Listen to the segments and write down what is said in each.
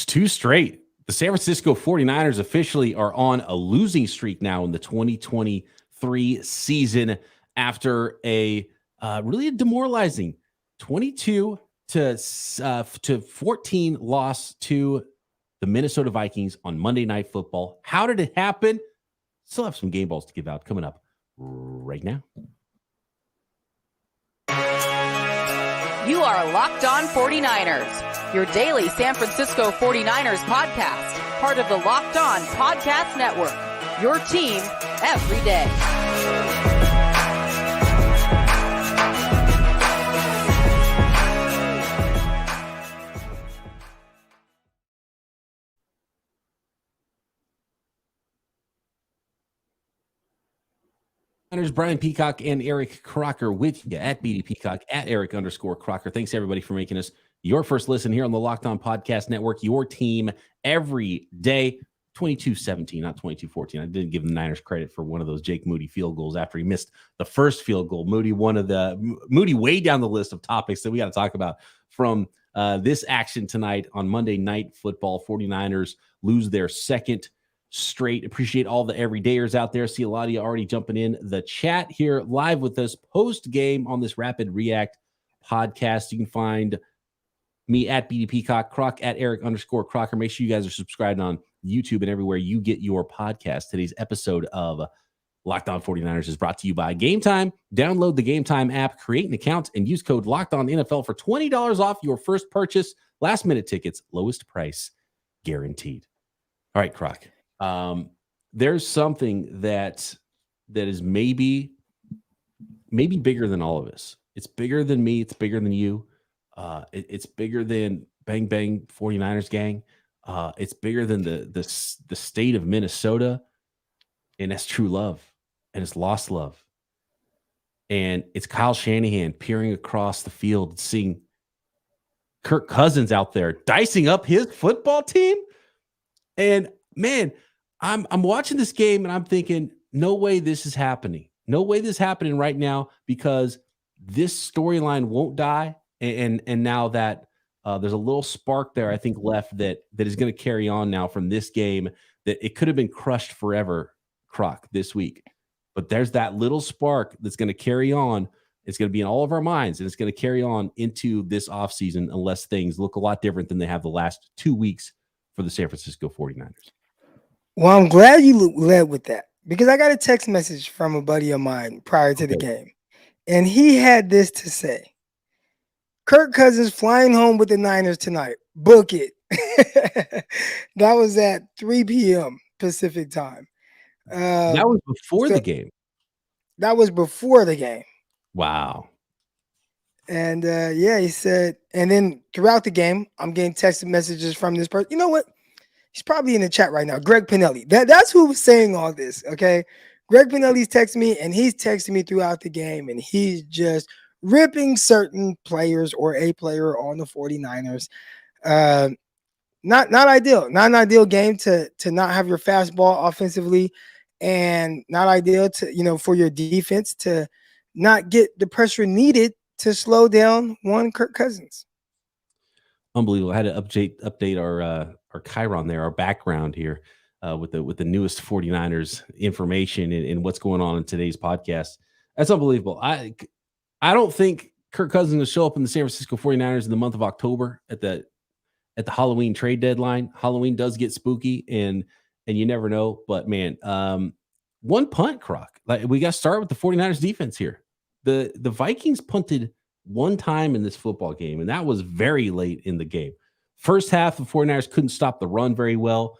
two straight. The San Francisco 49ers officially are on a losing streak now in the 2023 season after a really demoralizing 22-14 loss to the Minnesota Vikings on Monday Night Football. How did it happen? Still have some game balls to give out coming up right now. You are Locked On 49ers, your daily San Francisco 49ers podcast, part of the Locked On Podcast Network, your team every day. Brian Peacock and Eric Crocker with you at BD Peacock, at Eric_Crocker. Thanks everybody for making us your first listen here on the Locked On Podcast Network, your team every day. 22-17, not 22-14. I didn't give the Niners credit for one of those Jake Moody field goals after he missed the first field goal. Moody way down the list of topics that we got to talk about from this action tonight on Monday Night Football. 49ers lose their second straight. Appreciate all the everydayers out there. See a lot of you already jumping in the chat here live with us post game on this Rapid React podcast. You can find me at BD Peacock, Croc at Eric_Crocker. Make sure you guys are subscribed on YouTube and everywhere you get your podcast. Today's episode of Locked On 49ers is brought to you by Gametime. Download the Gametime app, create an account, and use code LOCKEDONNFL for $20 off your first purchase. Last minute tickets, lowest price guaranteed. All right, Croc. There's something that is maybe bigger than all of us. It's bigger than me. It's bigger than you. It's bigger than Bang Bang 49ers gang. It's bigger than the state of Minnesota, and that's true love, and it's lost love. And it's Kyle Shanahan peering across the field, seeing Kirk Cousins out there dicing up his football team. And man, I'm watching this game and I'm thinking, no way this is happening. No way this is happening right now, because this storyline won't die. And now that there's a little spark there, I think, left that is going to carry on now from this game, that it could have been crushed forever, Croc, this week. But there's that little spark that's going to carry on. It's going to be in all of our minds, and it's going to carry on into this offseason unless things look a lot different than they have the last 2 weeks for the San Francisco 49ers. Well, I'm glad you led with that, because I got a text message from a buddy of mine prior to the game, and he had this to say: Kirk Cousins flying home with the Niners tonight. Book it. That was at 3 p.m. Pacific time. That was before the game. That was before the game. Wow. And he said, and then throughout the game, I'm getting text messages from this person. You know what? He's probably in the chat right now. Greg Pinelli. That's who was saying all this. Okay. Greg Pinelli's texting me, and he's texting me throughout the game, and he's just ripping certain players or a player on the 49ers. Not ideal. Not an ideal game to not have your fastball offensively, and not ideal to, for your defense to not get the pressure needed to slow down one Kirk Cousins. Unbelievable. I had to update our Chiron there, our background here, with the newest 49ers information and what's going on in today's podcast. That's unbelievable. I don't think Kirk Cousins will show up in the San Francisco 49ers in the month of October at the Halloween trade deadline. Halloween does get spooky, and you never know. But man, one punt, Croc. Like, we got to start with the 49ers defense here. The Vikings punted one time in this football game, and that was very late in the game. First half, the 49ers couldn't stop the run very well.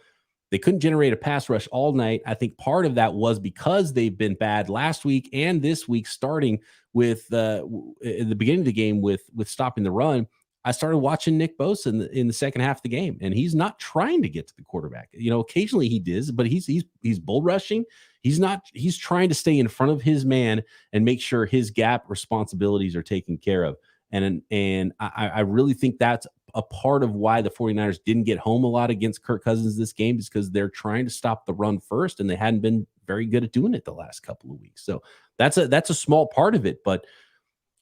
They couldn't generate a pass rush all night. I think part of that was because they've been bad last week and this week, starting with at the beginning of the game with stopping the run. I started watching Nick Bosa in the second half of the game, and he's not trying to get to the quarterback. Occasionally he does, but he's bull rushing. He's trying to stay in front of his man and make sure his gap responsibilities are taken care of. And I really think that's a part of why the 49ers didn't get home a lot against Kirk Cousins this game, is because they're trying to stop the run first, and they hadn't been very good at doing it the last couple of weeks. So that's a small part of it. But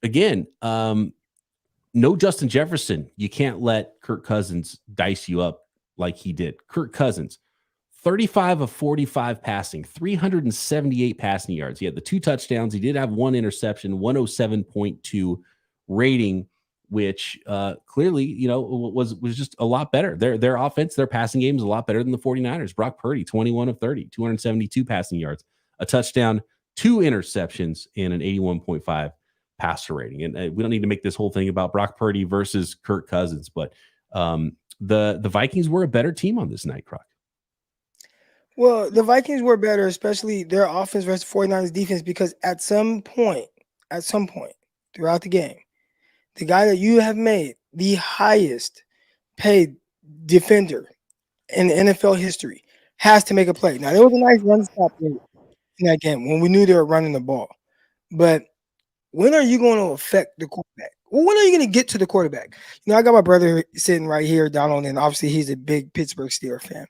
again, no Justin Jefferson. You can't let Kirk Cousins dice you up, like he did. Kirk Cousins, 35 of 45 passing, 378 passing yards. He had the 2 touchdowns. He did have 1 interception, 107.2 rating, which clearly, was just a lot better. Their offense, their passing game is a lot better than the 49ers. Brock Purdy, 21 of 30, 272 passing yards, a touchdown, 2 interceptions, and an 81.5 passer rating. And we don't need to make this whole thing about Brock Purdy versus Kirk Cousins, but the Vikings were a better team on this night, Croc. Well, the Vikings were better, especially their offense versus 49ers defense, because at some point throughout the game, the guy that you have made the highest paid defender in NFL history has to make a play. Now, there was a nice run stop in that game when we knew they were running the ball. But when are you going to affect the quarterback? Well, when are you going to get to the quarterback? I got my brother sitting right here, Donald, and obviously he's a big Pittsburgh Steelers fan.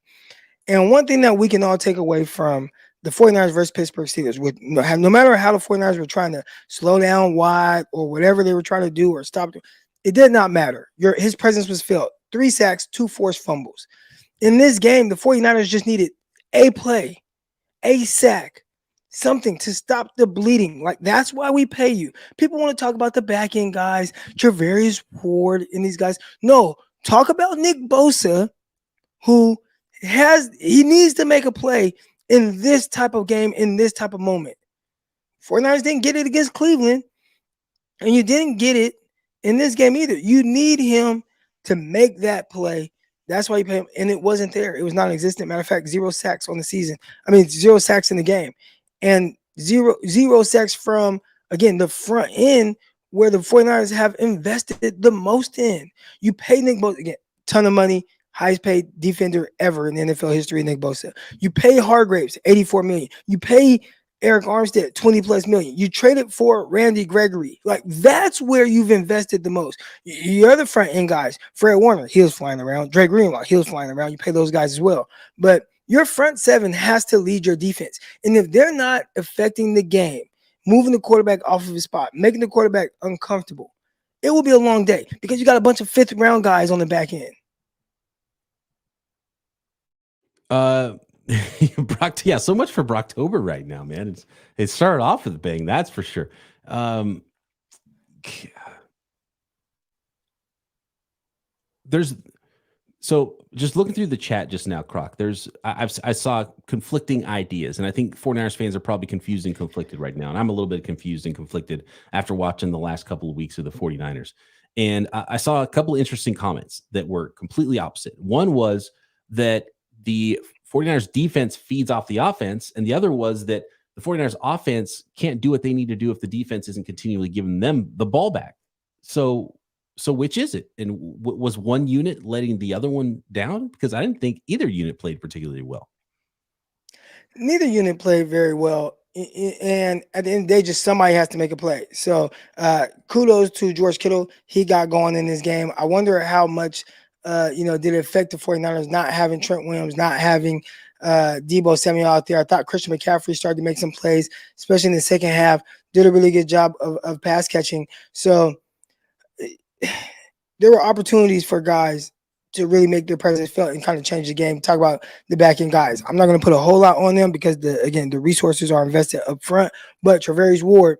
And one thing that we can all take away from the 49ers versus Pittsburgh Steelers, no matter how the 49ers were trying to slow down wide or whatever they were trying to do or stop, it did not matter. His presence was felt. 3 sacks, 2 forced fumbles. In this game, the 49ers just needed a play, a sack, something to stop the bleeding. Like, that's why we pay you. People want to talk about the back end guys, Charvarious, Ward, and these guys. No, talk about Nick Bosa, who he needs to make a play in this type of game, in this type of moment. 49ers didn't get it against Cleveland, and you didn't get it in this game either. You need him to make that play. That's why you pay him, and it wasn't there. It was non-existent. Matter of fact, 0 sacks on the season. 0 sacks in the game, and zero sacks from, again, the front end where the 49ers have invested the most in. You pay Nick Bosa, again, ton of money. Highest paid defender ever in NFL history, Nick Bosa. You pay Hargraves $84 million. You pay Eric Armstead $20+ million. You traded for Randy Gregory. Like, that's where you've invested the most. Your other front end guys, Fred Warner, he was flying around. Dre Greenlaw, he was flying around. You pay those guys as well. But your front 7 has to lead your defense. And if they're not affecting the game, moving the quarterback off of his spot, making the quarterback uncomfortable, it will be a long day because you got a bunch of 5th round guys on the back end. Brock, yeah, so much for Brocktober right now, man. It started off with a bang, that's for sure. So just looking through the chat just now, Croc, I saw conflicting ideas, and I think 49ers fans are probably confused and conflicted right now. And I'm a little bit confused and conflicted after watching the last couple of weeks of the 49ers. And I saw a couple of interesting comments that were completely opposite. One was that the 49ers defense feeds off the offense, and the other was that the 49ers offense can't do what they need to do if the defense isn't continually giving them the ball back. So which is it? And was one unit letting the other one down? Because I didn't think either unit played particularly well. Neither unit played very well. And at the end of the day, just somebody has to make a play. So kudos to George Kittle. He got going in this game. I wonder how much did it affect the 49ers not having Trent Williams, not having Deebo Samuel out there. I thought Christian McCaffrey started to make some plays, especially in the second half. Did a really good job of pass catching. So there were opportunities for guys to really make their presence felt and kind of change the game. Talk about the back end guys. I'm not going to put a whole lot on them because the resources are invested up front. But Charvarious Ward,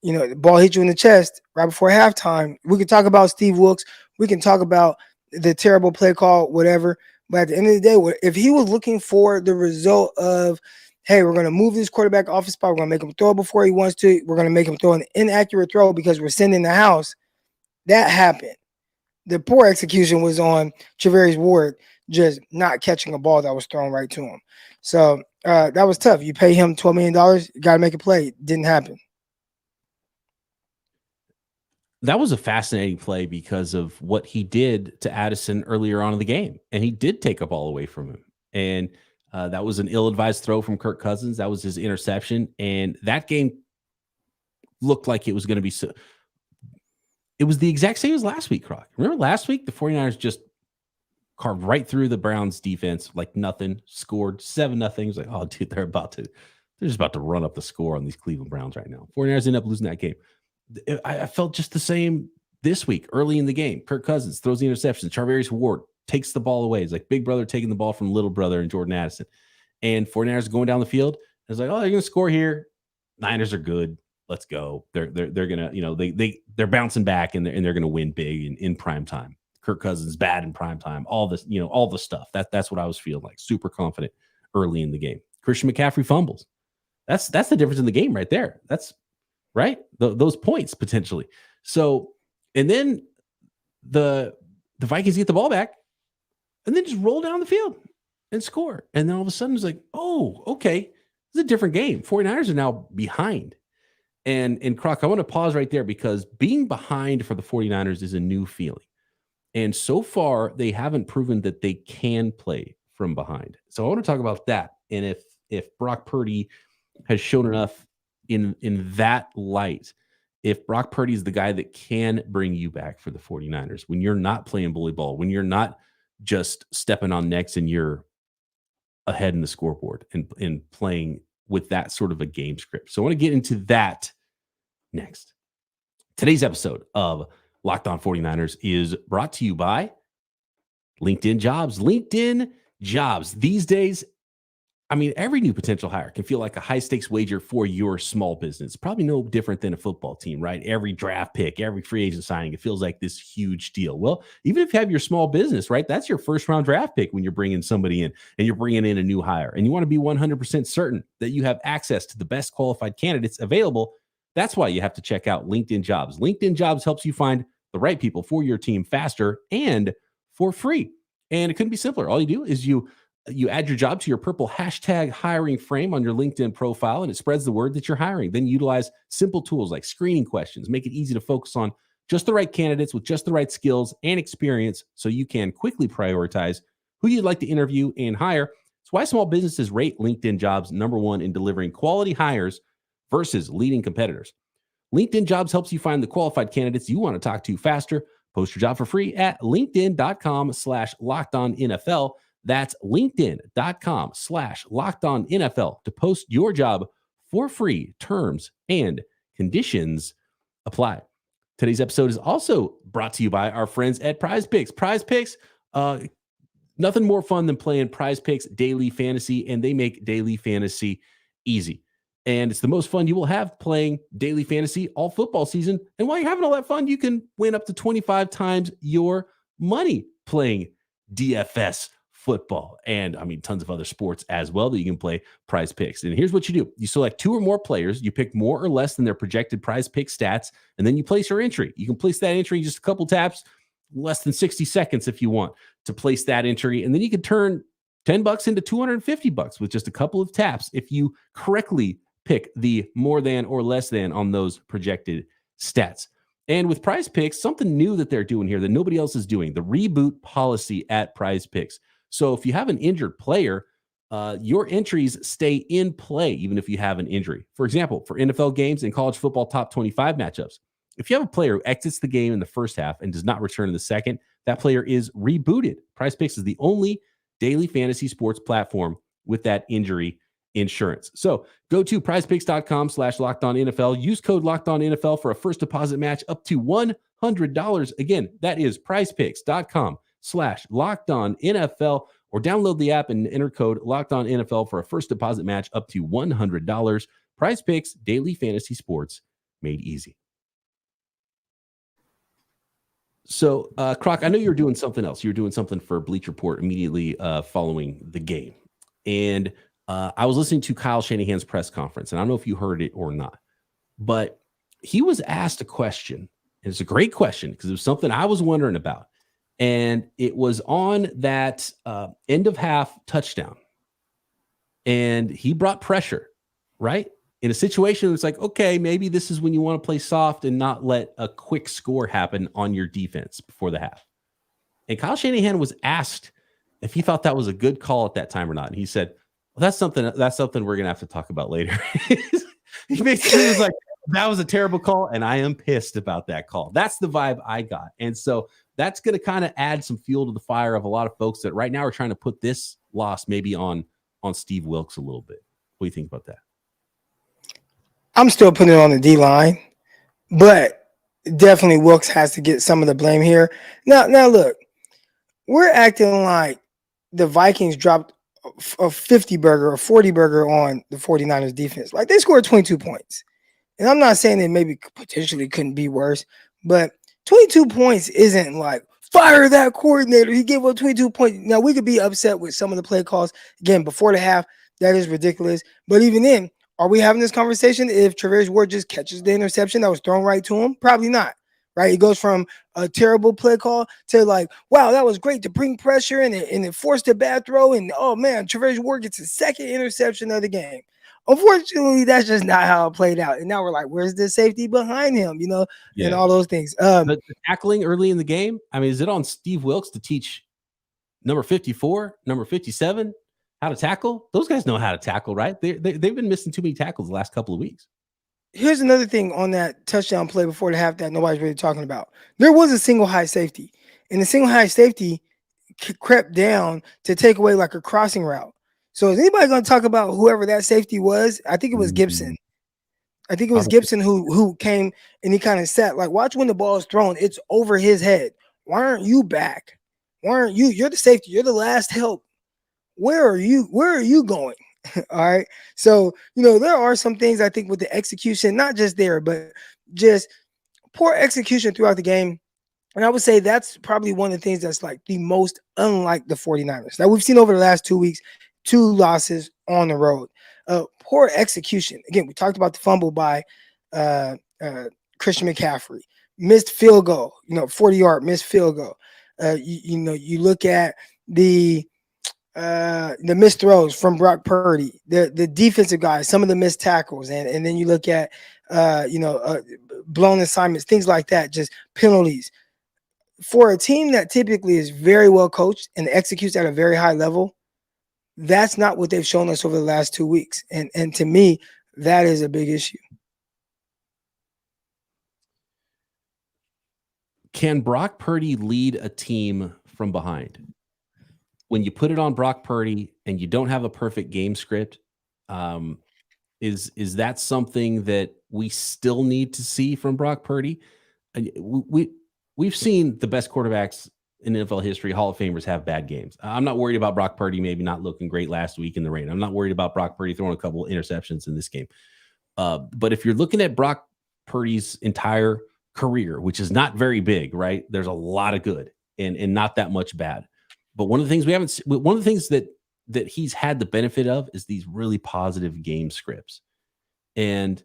the ball hit you in the chest right before halftime. We could talk about Steve Wilkes. We can talk about the terrible play call, whatever. But at the end of the day, if he was looking for the result of, hey, we're going to move this quarterback off his spot, we're going to make him throw before he wants to, we're going to make him throw an inaccurate throw because we're sending the house, that happened. The poor execution was on Charvarious Ward just not catching a ball that was thrown right to him. So that was tough. You pay him $12 million, you got to make a play. It didn't happen. That was a fascinating play because of what he did to Addison earlier on in the game. And he did take a ball away from him. And that was an ill-advised throw from Kirk Cousins. That was his interception. And that game looked like it was going to be so. It was the exact same as last week, Croc. Remember last week, the 49ers just carved right through the Browns defense like nothing, scored 7-0. It was like, oh, dude, they're just about to run up the score on these Cleveland Browns right now. 49ers end up losing that game. I felt just the same this week, early in the game. Kirk Cousins throws the interception. Charvarious Ward takes the ball away. It's like big brother taking the ball from little brother and Jordan Addison. And 49ers going down the field. It's like, oh, they're going to score here. Niners are good. Let's go. They're going to, they're bouncing back and they're going to win big in prime time. Kirk Cousins bad in prime time. All this, all the stuff. That's what I was feeling like. Super confident early in the game. Christian McCaffrey fumbles. That's the difference in the game right there. That's right. Those points potentially. So, and then the Vikings get the ball back and then just roll down the field and score. And then all of a sudden it's like, oh, okay, this is a different game. 49ers are now behind. And Croc, I want to pause right there because being behind for the 49ers is a new feeling. And so far, they haven't proven that they can play from behind. So I want to talk about that. And if Brock Purdy has shown enough in that light, if Brock Purdy is the guy that can bring you back for the 49ers, when you're not playing bully ball, when you're not just stepping on necks and you're ahead in the scoreboard and playing with that sort of a game script. So I want to get into that next. Today's episode of Locked On 49ers is brought to you by LinkedIn Jobs. LinkedIn Jobs. These days, I mean, every new potential hire can feel like a high-stakes wager for your small business. Probably no different than a football team, right? Every draft pick, every free agent signing, it feels like this huge deal. Well, even if you have your small business, right, that's your first-round draft pick when you're bringing somebody in and you're bringing in a new hire. And you want to be 100% certain that you have access to the best qualified candidates available. That's why you have to check out LinkedIn Jobs. LinkedIn Jobs helps you find the right people for your team faster and for free. And it couldn't be simpler. All you do is you add your job to your purple hashtag hiring frame on your LinkedIn profile, and it spreads the word that you're hiring. Then you utilize simple tools like screening questions, make it easy to focus on just the right candidates with just the right skills and experience so you can quickly prioritize who you'd like to interview and hire. It's why small businesses rate LinkedIn Jobs #1 in delivering quality hires versus leading competitors. LinkedIn Jobs helps you find the qualified candidates you want to talk to faster. Post your job for free at linkedin.com/lockedonnfl. That's linkedin.com/lockedonnfl to post your job for free. Terms and conditions apply. Today's episode is also brought to you by our friends at PrizePicks. PrizePicks, nothing more fun than playing PrizePicks daily fantasy, and they make daily fantasy easy. And it's the most fun you will have playing daily fantasy all football season. And while you're having all that fun, you can win up to 25 times your money playing DFS football. And I mean, tons of other sports as well that you can play PrizePicks. And here's what you do. You select 2 or more players. You pick more or less than their projected PrizePicks stats. And then you place your entry. You can place that entry in just a couple taps, less than 60 seconds if you want to place that entry. And then you can turn $10 into $250 with just a couple of taps if you correctly pick the more than or less than on those projected stats. And with PrizePicks, something new that they're doing here that nobody else is doing, the reboot policy at PrizePicks. So if you have an injured player, your entries stay in play even if you have an injury. For example, for NFL games and college football top 25 matchups, if you have a player who exits the game in the first half and does not return in the second, that player is rebooted. PrizePicks is the only daily fantasy sports platform with that injury insurance. So go to prizepicks.com/lockedonnfl. Use code LOCKEDONNFL for a first deposit match up to $100. Again, that is prizepicks.com/lockedonnfl, or download the app and enter code LOCKEDONNFL for a first deposit match up to $100. PrizePicks, daily fantasy sports made easy. So, Croc, I know you're doing something else. You're doing something for Bleacher Report immediately following the game. And I was listening to Kyle Shanahan's press conference, and I don't know if you heard it or not, but he was asked a question, and it's a great question because it was something I was wondering about, and it was on that end of half touchdown, and he brought pressure, right? In a situation it's like, okay, maybe this is when you want to play soft and not let a quick score happen on your defense before the half. And Kyle Shanahan was asked if he thought that was a good call at that time or not, and he said, well, that's something we're going to have to talk about later. He basically was like, that was a terrible call, and I am pissed about that call. That's the vibe I got. And so that's going to kind of add some fuel to the fire of a lot of folks that right now are trying to put this loss maybe on Steve Wilks a little bit. What do you think about that? I'm still putting it on the D-line, but definitely Wilks has to get some of the blame here. Now look, we're acting like the Vikings dropped a 50 burger or 40 burger on the 49ers defense. Like, they scored 22 points. And I'm not saying it maybe potentially couldn't be worse, but 22 points isn't like, fire that coordinator. He gave up 22 points. Now, we could be upset with some of the play calls. Again, before the half, that is ridiculous. But even then, are we having this conversation if Charvarious Ward just catches the interception that was thrown right to him? Probably not, right? It goes from a terrible play call to like, wow, that was great to bring pressure and it forced a bad throw. And, oh, man, Charvarious Ward gets his second interception of the game. Unfortunately, that's just not how it played out. And now we're like, where's the safety behind him, and all those things. The tackling early in the game, I mean, is it on Steve Wilkes to teach number 54, number 57 how to tackle? Those guys know how to tackle, right? They've been missing too many tackles the last couple of weeks. Here's another thing on that touchdown play before the half that nobody's really talking about. There was a single high safety, and the single high safety crept down to take away like a crossing route. So is anybody going to talk about whoever that safety was? I think it was Gibson. I think it was Gibson who came and he kind of sat. Like, watch when the ball is thrown, it's over his head. Why aren't you back? Why aren't you? You're the safety. You're the last help. Where are you? Where are you going? All right. So, there are some things I think with the execution, not just there, but just poor execution throughout the game. And I would say that's probably one of the things that's like the most unlike the 49ers that we've seen over the last 2 weeks. 2 losses on the road. Poor execution. Again, we talked about the fumble by Christian McCaffrey. Missed field goal, 40-yard missed field goal. You look at the missed throws from Brock Purdy, the defensive guys, some of the missed tackles, and then you look at blown assignments, things like that, just penalties. For a team that typically is very well coached and executes at a very high level, that's not what they've shown us over the last 2 weeks. And to me, that is a big issue. Can Brock Purdy lead a team from behind? When you put it on Brock Purdy and you don't have a perfect game script, is that something that we still need to see from Brock Purdy? We've seen the best quarterbacks in NFL history, Hall of Famers, have bad games. I'm not worried about Brock Purdy maybe not looking great last week in the rain. I'm not worried about Brock Purdy throwing a couple interceptions in this game. But if you're looking at Brock Purdy's entire career, which is not very big, right? There's a lot of good and not that much bad. But one of the things that he's had the benefit of is these really positive game scripts. And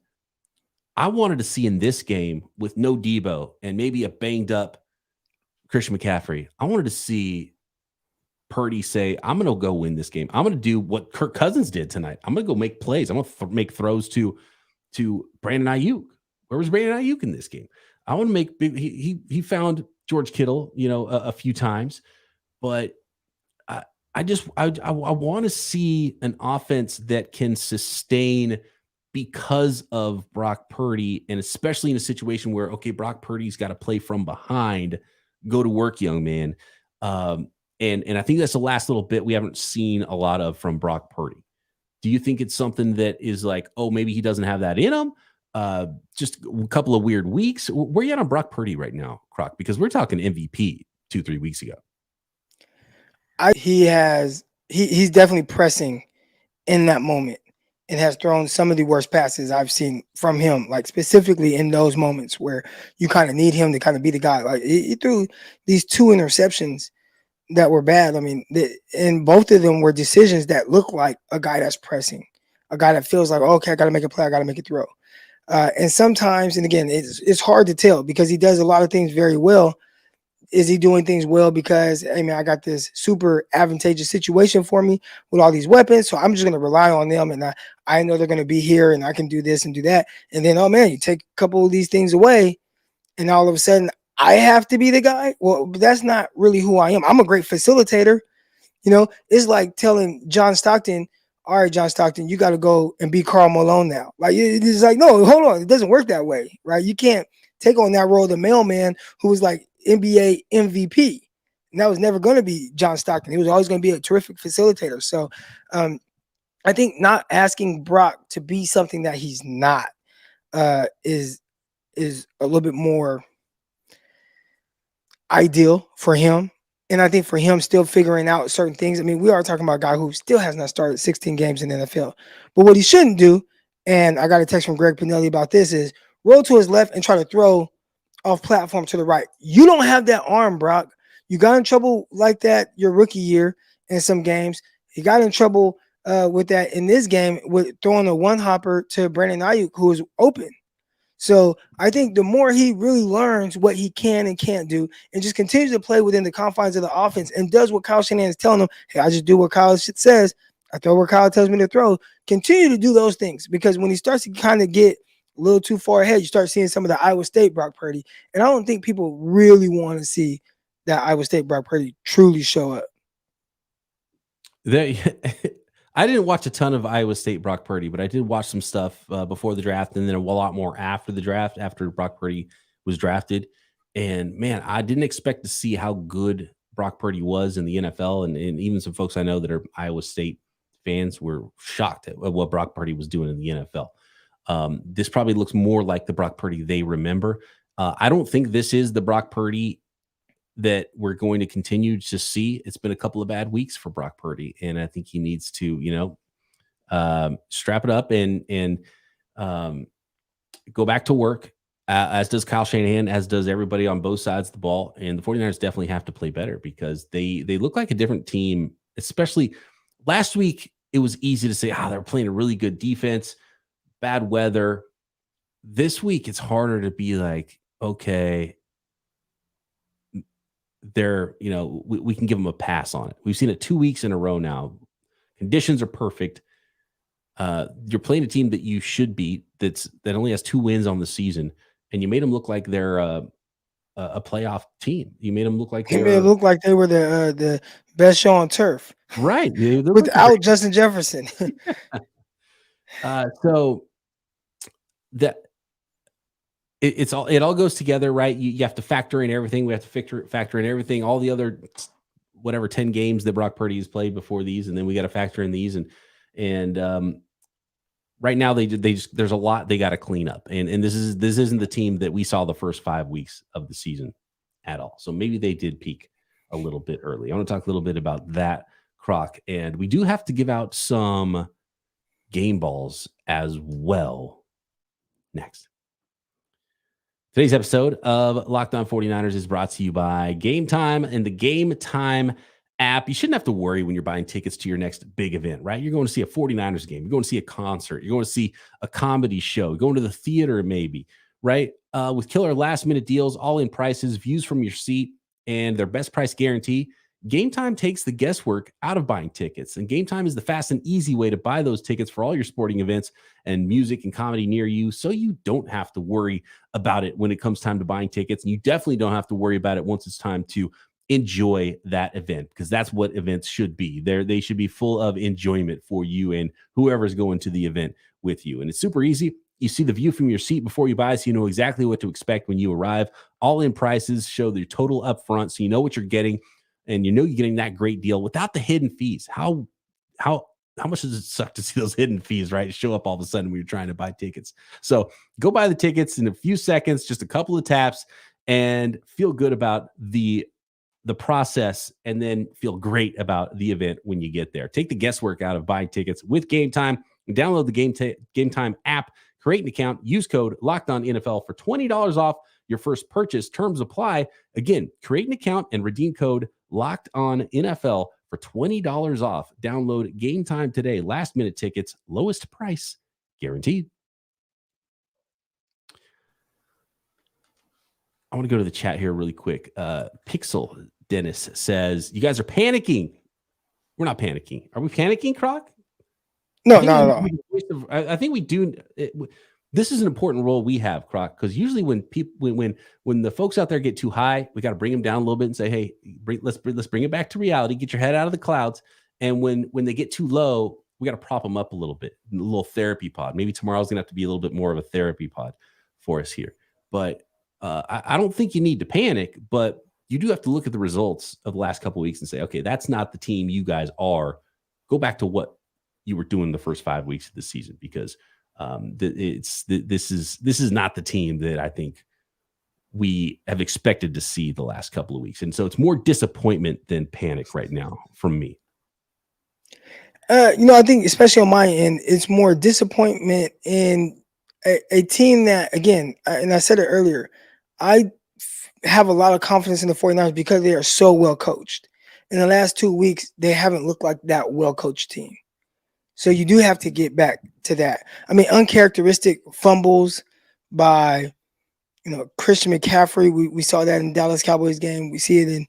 I wanted to see in this game with no Debo and maybe a banged up Christian McCaffrey, I wanted to see Purdy say, I'm going to go win this game. I'm going to do what Kirk Cousins did tonight. I'm going to go make plays. I'm going to make throws to Brandon Ayuk. Where was Brandon Ayuk in this game? I want to make big. He found George Kittle, a few times, but I want to see an offense that can sustain because of Brock Purdy, and especially in a situation where, okay, Brock Purdy's got to play from behind. Go to work, young man. And I think that's the last little bit we haven't seen a lot of from Brock Purdy. Do you think it's something that is like, oh, maybe he doesn't have that in him? Just a couple of weird weeks. Where are you at on Brock Purdy right now, Croc? Because we're talking MVP 2-3 weeks ago. He's definitely pressing in that moment and has thrown some of the worst passes I've seen from him, like specifically in those moments where you kind of need him to kind of be the guy. Like, he threw these 2 interceptions that were bad. I mean, and both of them were decisions that look like a guy that's pressing, a guy that feels like, okay, I got to make a play, I got to make a throw. And sometimes, and again, it's hard to tell because he does a lot of things very well. Is he doing things well because, hey, man, I got this super advantageous situation for me with all these weapons, so I'm just going to rely on them, and I know they're going to be here, and I can do this and do that. And then, oh, man, you take a couple of these things away, and all of a sudden I have to be the guy? Well, that's not really who I am. I'm a great facilitator. It's like telling John Stockton, all right, John Stockton, you got to go and be Karl Malone now. Like, it's like, no, hold on. It doesn't work that way, right? You can't take on that role of the mailman who was like NBA MVP. And that was never going to be John Stockton. He was always going to be a terrific facilitator. So I think not asking Brock to be something that he's not is a little bit more ideal for him. And I think for him still figuring out certain things, I mean, we are talking about a guy who still has not started 16 games in the NFL. But what he shouldn't do, and I got a text from Greg Pinelli about this, is roll to his left and try to throw off platform to the right. You don't have that arm, Brock. You got in trouble like that your rookie year in some games. He got in trouble with that in this game with throwing a one hopper to Brandon Ayuk, who was open. So I think the more he really learns what he can and can't do and just continues to play within the confines of the offense and does what Kyle Shanahan is telling him, hey, I just do what Kyle says. I throw where Kyle tells me to throw. Continue to do those things, because when he starts to kind of get a little too far ahead, you start seeing some of the Iowa State Brock Purdy. And I don't think people really want to see that Iowa State Brock Purdy truly show up. I didn't watch a ton of Iowa State Brock Purdy, but I did watch some stuff before the draft and then a lot more after the draft, after Brock Purdy was drafted. And man, I didn't expect to see how good Brock Purdy was in the NFL. And even some folks I know that are Iowa State fans were shocked at what Brock Purdy was doing in the NFL. This probably looks more like the Brock Purdy they remember. I don't think this is the Brock Purdy that we're going to continue to see. It's been a couple of bad weeks for Brock Purdy, and I think he needs to, strap it up and go back to work, as does Kyle Shanahan, as does everybody on both sides of the ball. And the 49ers definitely have to play better, because they look like a different team, especially last week. It was easy to say, they're playing a really good defense, bad weather. This week, it's harder to be like, okay, we can give them a pass on it. We've seen it 2 weeks in a row now. Conditions are perfect. You're playing a team that you should beat, that only has 2 wins on the season, and you made them look like they're a playoff team. You made them look like they were the best show on turf, right? Without Justin Jefferson. So that. It all goes together, right? You have to factor in everything. We have to factor in everything, all the other 10 games that Brock Purdy has played before these, and then we got to factor in these. And right now there's a lot they got to clean up, and this isn't the team that we saw the first 5 weeks of the season at all. So maybe they did peak a little bit early. I want to talk a little bit about that, Croc, and we do have to give out some game balls as well next. Today's episode of Locked On 49ers is brought to you by Gametime and the Gametime app. You shouldn't have to worry when you're buying tickets to your next big event, right? You're going to see a 49ers game. You're going to see a concert. You're going to see a comedy show. You're going to the theater maybe, right? With killer last-minute deals, all-in prices, views from your seat, and their best price guarantee, Gametime takes the guesswork out of buying tickets. And Gametime is the fast and easy way to buy those tickets for all your sporting events and music and comedy near you, so you don't have to worry about it when it comes time to buying tickets. And you definitely don't have to worry about it once it's time to enjoy that event, because that's what events should be. They should be full of enjoyment for you and whoever's going to the event with you. And it's super easy. You see the view from your seat before you buy, so you know exactly what to expect when you arrive. All-in prices show the total up front, so you know what you're getting. And you know you're getting that great deal without the hidden fees. How much does it suck to see those hidden fees, right, show up all of a sudden when you're trying to buy tickets? So go buy the tickets in a few seconds, just a couple of taps, and feel good about the process, and then feel great about the event when you get there. Take the guesswork out of buying tickets with Gametime. Download the Gametime app, create an account, use code LOCKEDONNFL for $20 off your first purchase. Terms apply. Again, create an account and redeem code LOCKEDONNFL for $20 off. Download Gametime today. Last minute tickets, lowest price guaranteed. I want to go to the chat here really quick. Pixel Dennis says, you guys are panicking. We're not panicking. Are we panicking, Croc? No, not at all. I think we do. This is an important role we have, Croc, because usually when the folks out there get too high, we got to bring them down a little bit and say, hey, let's bring it back to reality. Get your head out of the clouds. And when they get too low, we got to prop them up a little bit. A little therapy pod. Maybe tomorrow's gonna have to be a little bit more of a therapy pod for us here. But I don't think you need to panic, but you do have to look at the results of the last couple of weeks and say, okay, that's not the team you guys are. Go back to what you were doing the first 5 weeks of the season, because this is not the team that I think we have expected to see the last couple of weeks. And so it's more disappointment than panic right now from me. I think especially on my end, it's more disappointment in a team that, again, and I said it earlier, I have a lot of confidence in the 49ers because they are so well coached. In the last 2 weeks, they haven't looked like that well-coached team. So you do have to get back to that. I mean, uncharacteristic fumbles by, Christian McCaffrey. We saw that in Dallas Cowboys game. We see it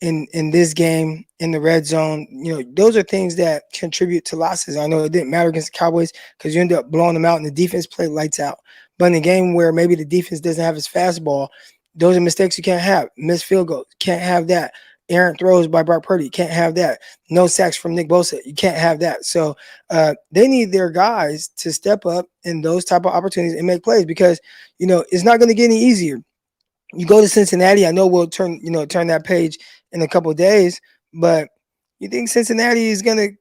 in this game in the red zone. Those are things that contribute to losses. I know it didn't matter against the Cowboys because you end up blowing them out and the defense played lights out. But in a game where maybe the defense doesn't have his fastball, those are mistakes you can't have. Missed field goals, can't have that. Errant throws by Brock Purdy, can't have that. No sacks from Nick Bosa, you can't have that. So they need their guys to step up in those type of opportunities and make plays because, it's not going to get any easier. You go to Cincinnati, I know we'll turn that page in a couple of days, but you think Cincinnati is going to,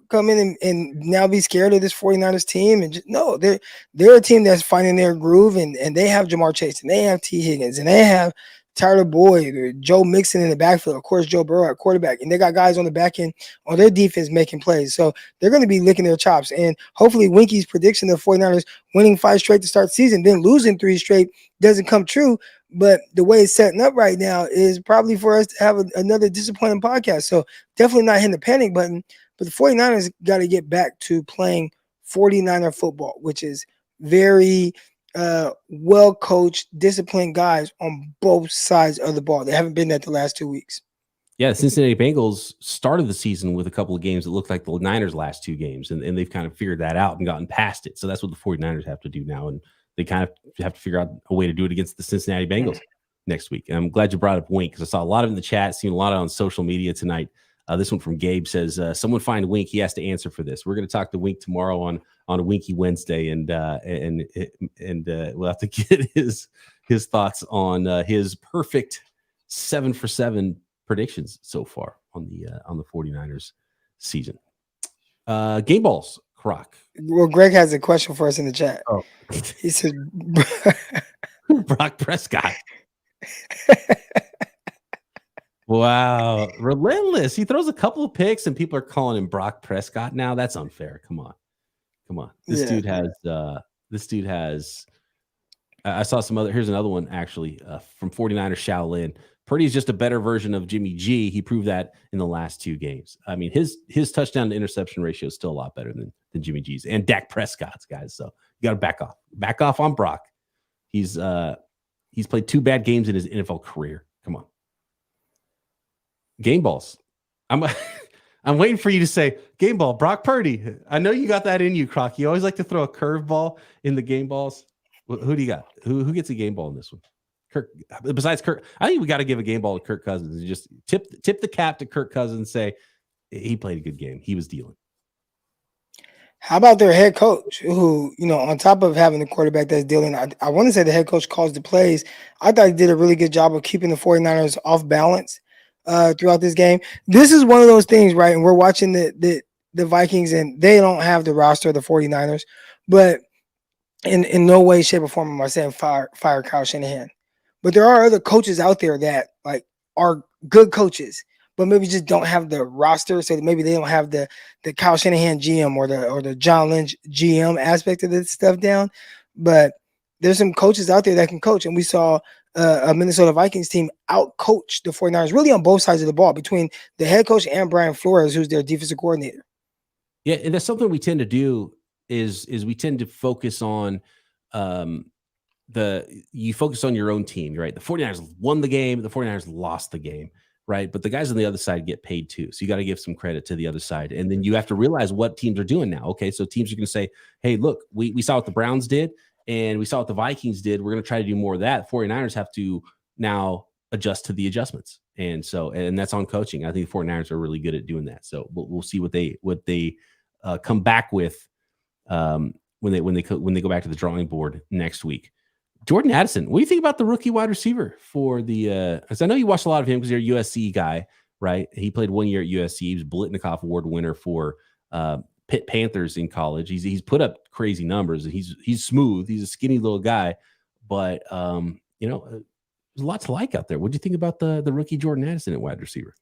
come in and now be scared of this 49ers team? And no, they're a team that's finding their groove, and they have Jamar Chase, and they have T. Higgins, and they have Tyler Boyd or Joe Mixon in the backfield, of course, Joe Burrow at quarterback, and they got guys on the back end on their defense making plays. So they're going to be licking their chops. And hopefully Winky's prediction of 49ers winning 5 straight to start the season, then losing 3 straight doesn't come true. But the way it's setting up right now is probably for us to have another disappointing podcast. So definitely not hitting the panic button. But the 49ers got to get back to playing 49er football, which is very well-coached, disciplined guys on both sides of the ball. They haven't been that the last 2 weeks. Yeah, the Cincinnati Bengals started the season with a couple of games that looked like the Niners' last 2 games, and they've kind of figured that out and gotten past it. So that's what the 49ers have to do now, and they kind of have to figure out a way to do it against the Cincinnati Bengals next week. And I'm glad you brought up Wink because I saw a lot of it in the chat, seen a lot of it on social media tonight. This one from Gabe says, someone find Wink. He has to answer for this. We're going to talk to Wink tomorrow on a Winky Wednesday, and we'll have to get his thoughts on his perfect 7 for 7 predictions so far on the 49ers season. Game balls, Croc. Well, Greg has a question for us in the chat. Oh. He said, Brock Prescott. Wow, relentless. He throws a couple of picks and people are calling him Brock Prescott now. That's unfair. Come on. This dude has I saw some other, here's another one actually from 49ers Shaolin. Purdy's just a better version of Jimmy G. He proved that in the last 2 games. I mean, his touchdown to interception ratio is still a lot better than Jimmy G's and Dak Prescott's, guys. So you got to back off on Brock. He's played 2 bad games in his NFL career. Come on. Game balls. I'm waiting for you to say game ball, Brock Purdy. I know you got that in you, Croc. You always like to throw a curveball in the game balls. Who do you got? Who gets a game ball in this one? Kirk. Besides Kirk, I think we got to give a game ball to Kirk Cousins. Just tip the cap to Kirk Cousins. Say he played a good game. He was dealing. How about their head coach, who, on top of having the quarterback that's dealing, I want to say the head coach calls the plays. I thought he did a really good job of keeping the 49ers off balance throughout this game. This is one of those things, right? And we're watching the Vikings, and they don't have the roster of the 49ers, but in no way, shape, or form am I saying fire Kyle Shanahan. But there are other coaches out there that are good coaches, but maybe just don't have the roster. So maybe they don't have the Kyle Shanahan GM or the John Lynch GM aspect of this stuff down. But there's some coaches out there that can coach. And we saw a Minnesota Vikings team out-coach the 49ers really on both sides of the ball between the head coach and Brian Flores, who's their defensive coordinator. Yeah, and that's something we tend to do is we tend to focus on you focus on your own team, right? The 49ers won the game, the 49ers lost the game, right? But the guys on the other side get paid too. So you got to give some credit to the other side. And then you have to realize what teams are doing now. Okay, so teams are going to say, hey, look, we saw what the Browns did and we saw what the Vikings did. We're going to try to do more of that. 49ers have to now adjust to the adjustments. And that's on coaching. I think the 49ers are really good at doing that. So we'll see what they come back with when they go back to the drawing board next week. Jordan Addison, what do you think about the rookie wide receiver for the? Because I know you watched a lot of him because you're a USC guy, right? He played 1 year at USC. He was Blitnikoff Award winner for Pitt Panthers in college. He's put up crazy numbers. He's smooth. He's a skinny little guy, but there's a lot to like out there. What do you think about the rookie Jordan Addison at wide receiver?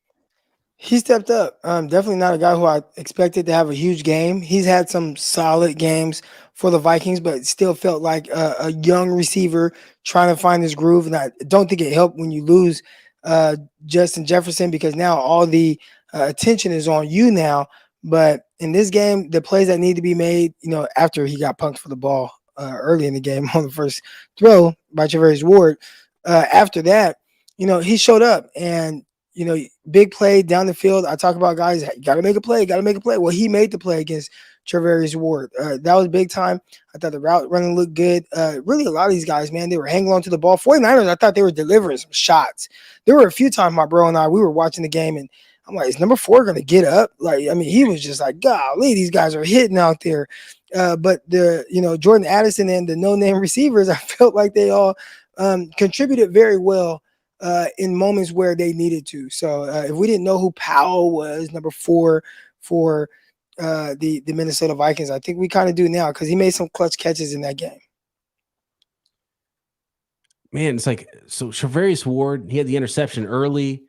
He stepped up. Definitely not a guy who I expected to have a huge game. He's had some solid games for the Vikings, but still felt like a young receiver trying to find his groove. And I don't think it helped when you lose Justin Jefferson, because now all the attention is on you now. But in this game, the plays that need to be made, after he got punked for the ball early in the game on the first throw by Charvarious Ward, after that, he showed up and, big play down the field. I talk about guys, got to make a play. Well, he made the play against Charvarious Ward. That was big time. I thought the route running looked good. Really, a lot of these guys, man, they were hanging on to the ball. 49ers, I thought they were delivering some shots. There were a few times my bro and I, we were watching the game, and I'm like, is number 4 going to get up? He was just like, golly, these guys are hitting out there. But Jordan Addison and the no-name receivers, I felt like they all contributed very well in moments where they needed to. So if we didn't know who Powell was, number 4 for the Minnesota Vikings, I think we kind of do now, because he made some clutch catches in that game. Man, it's like, so Charvarious Ward, he had the interception early.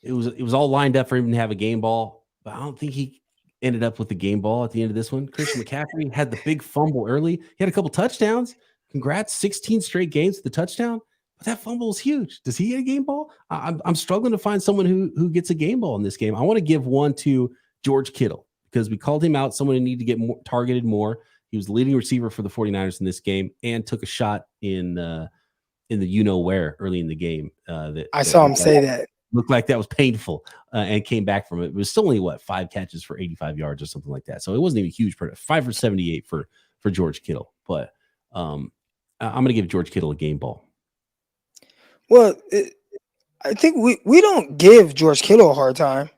It was all lined up for him to have a game ball, but I don't think he ended up with the game ball at the end of this one. Christian McCaffrey had the big fumble early. He had a couple touchdowns. Congrats, 16 straight games with the touchdown. But that fumble is huge. Does he get a game ball? I'm struggling to find someone who gets a game ball in this game. I want to give one to George Kittle, because we called him out, someone who needed to get more targeted more. He was the leading receiver for the 49ers in this game and took a shot in the where early in the game. I saw him say that. Looked like that was painful and came back from it. It was still only 5 catches for 85 yards or something like that. So it wasn't even a huge product. 5 for 78 for George Kittle. But I'm going to give George Kittle a game ball. Well, I think we don't give George Kittle a hard time.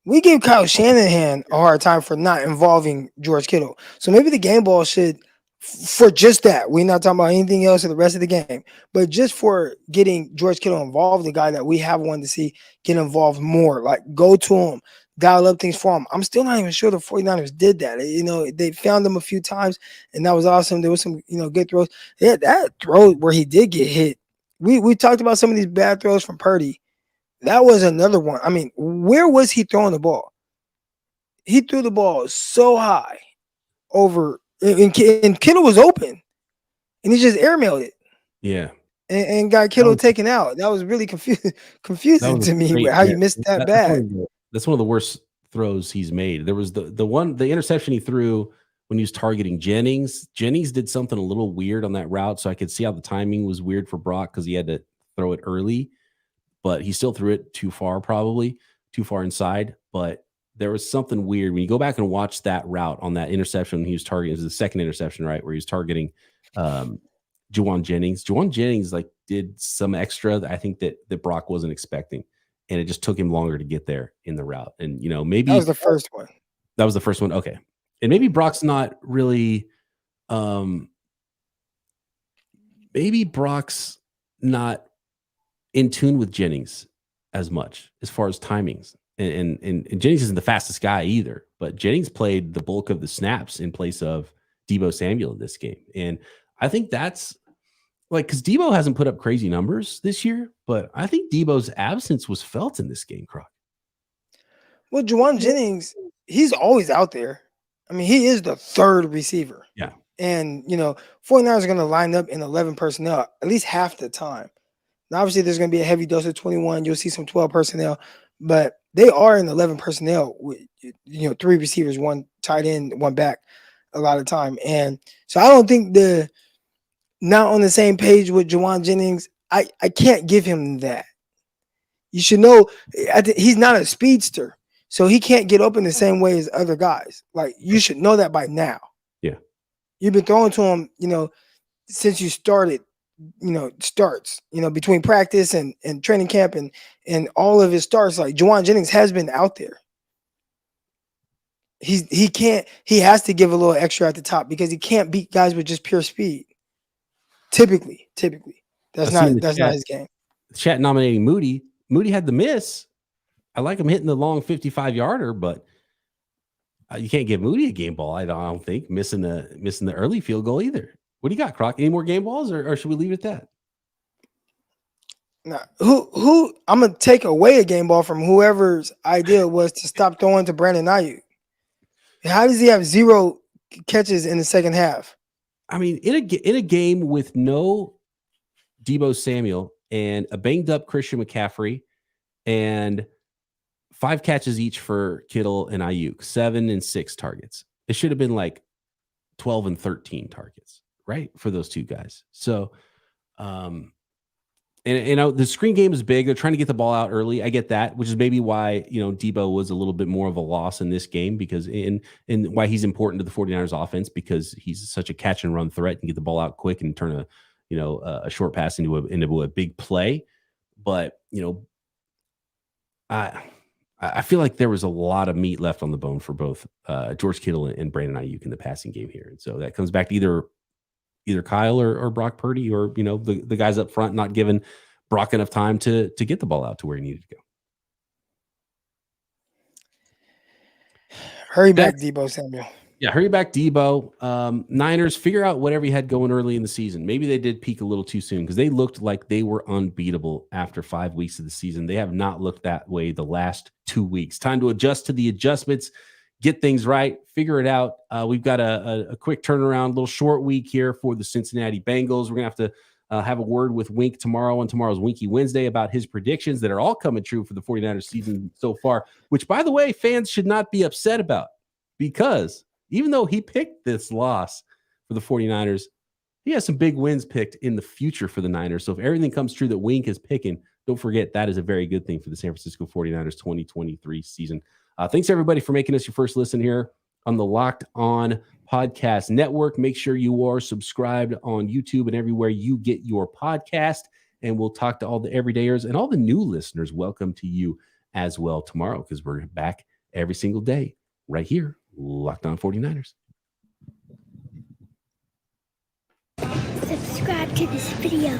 We give Kyle Shanahan a hard time for not involving George Kittle. So maybe the game ball should, for just that, we're not talking about anything else in the rest of the game, but just for getting George Kittle involved, the guy that we have wanted to see get involved more, like go to him, dial up things for him. I'm still not even sure the 49ers did that. They found him a few times, and that was awesome. There was some, good throws. Yeah, that throw where he did get hit. We talked about some of these bad throws from Purdy. That was another one. I mean, where was he throwing the ball? He threw the ball so high over, and Kittle was open, and he just airmailed it. Yeah. And got Kittle taken out. That was really confusing to me how you missed that bad. That's one of the worst throws he's made. There was the interception he threw when he was targeting Jennings. Jennings did something a little weird on that route, so I could see how the timing was weird for Brock because he had to throw it early, but he still threw it too far, probably too far inside. But there was something weird when you go back and watch that route on that interception. He was targeting, it was the second interception, right, where he was targeting Juwan Jennings. Juwan Jennings did some extra that I think that Brock wasn't expecting, and it just took him longer to get there in the route. And maybe that was the first one. That was the first one. Okay. And maybe Brock's not really maybe Brock's not in tune with Jennings as much as far as timings. And Jennings isn't the fastest guy either, but Jennings played the bulk of the snaps in place of Deebo Samuel in this game. And I think that's because Deebo hasn't put up crazy numbers this year, but I think Deebo's absence was felt in this game, Croc. Well, Juwan Jennings, he's always out there. I mean, he is the third receiver. Yeah. And, 49ers are going to line up in 11 personnel at least half the time. Now, obviously, there's going to be a heavy dose of 21. You'll see some 12 personnel, but they are in 11 personnel with, 3 receivers, 1 tight end, 1 back a lot of time. And so I don't think not on the same page with Juwan Jennings, I can't give him that. You should know he's not a speedster. So he can't get open the same way as other guys. You should know that by now. Yeah. You've been throwing to him, since you started, starts, between practice and training camp and all of his starts. Juwan Jennings has been out there. He has to give a little extra at the top because he can't beat guys with just pure speed. Typically. That's not his game. Chat nominating Moody. Moody had the miss. I like him hitting the long 55-yarder, but you can't give Moody a game ball. I don't think missing the early field goal either. What do you got, Croc? Any more game balls, or should we leave it at that? Nah, who I'm gonna take away a game ball from whoever's idea was to stop throwing to Brandon Ayuk. How does he have 0 catches in the second half? I mean, in a game with no Deebo Samuel and a banged up Christian McCaffrey and 5 catches each for Kittle and Ayuk, 7 and 6 targets. It should have been like 12 and 13 targets, right? For those two guys. So, and you know, the screen game is big. They're trying to get the ball out early. I get that, which is maybe why, you know, Deebo was a little bit more of a loss in this game because and why he's important to the 49ers offense because he's such a catch and run threat and get the ball out quick and turn a short pass into a big play. But, you know, I feel like there was a lot of meat left on the bone for both George Kittle and Brandon Ayuk in the passing game here. And so that comes back to either Kyle or Brock Purdy or, you know, the guys up front not giving Brock enough time to get the ball out to where he needed to go. Hurry back, Deebo Samuel. Yeah, hurry back, Deebo. Niners, figure out whatever you had going early in the season. Maybe they did peak a little too soon because they looked like they were unbeatable after 5 weeks of the season. They have not looked that way the last 2 weeks. Time to adjust to the adjustments, get things right, figure it out. We've got a quick turnaround, little short week here for the Cincinnati Bengals. We're going to have to have a word with Wink tomorrow on tomorrow's Winky Wednesday about his predictions that are all coming true for the 49ers season so far, which, by the way, fans should not be upset about because even though he picked this loss for the 49ers, he has some big wins picked in the future for the Niners. So if everything comes true that Wink is picking, don't forget that is a very good thing for the San Francisco 49ers 2023 season. Thanks, everybody, for making us your first listen here on the Locked On Podcast Network. Make sure you are subscribed on YouTube and everywhere you get your podcast. And we'll talk to all the everydayers and all the new listeners. Welcome to you as well tomorrow because we're back every single day right here. Locked On 49ers. Subscribe to this video.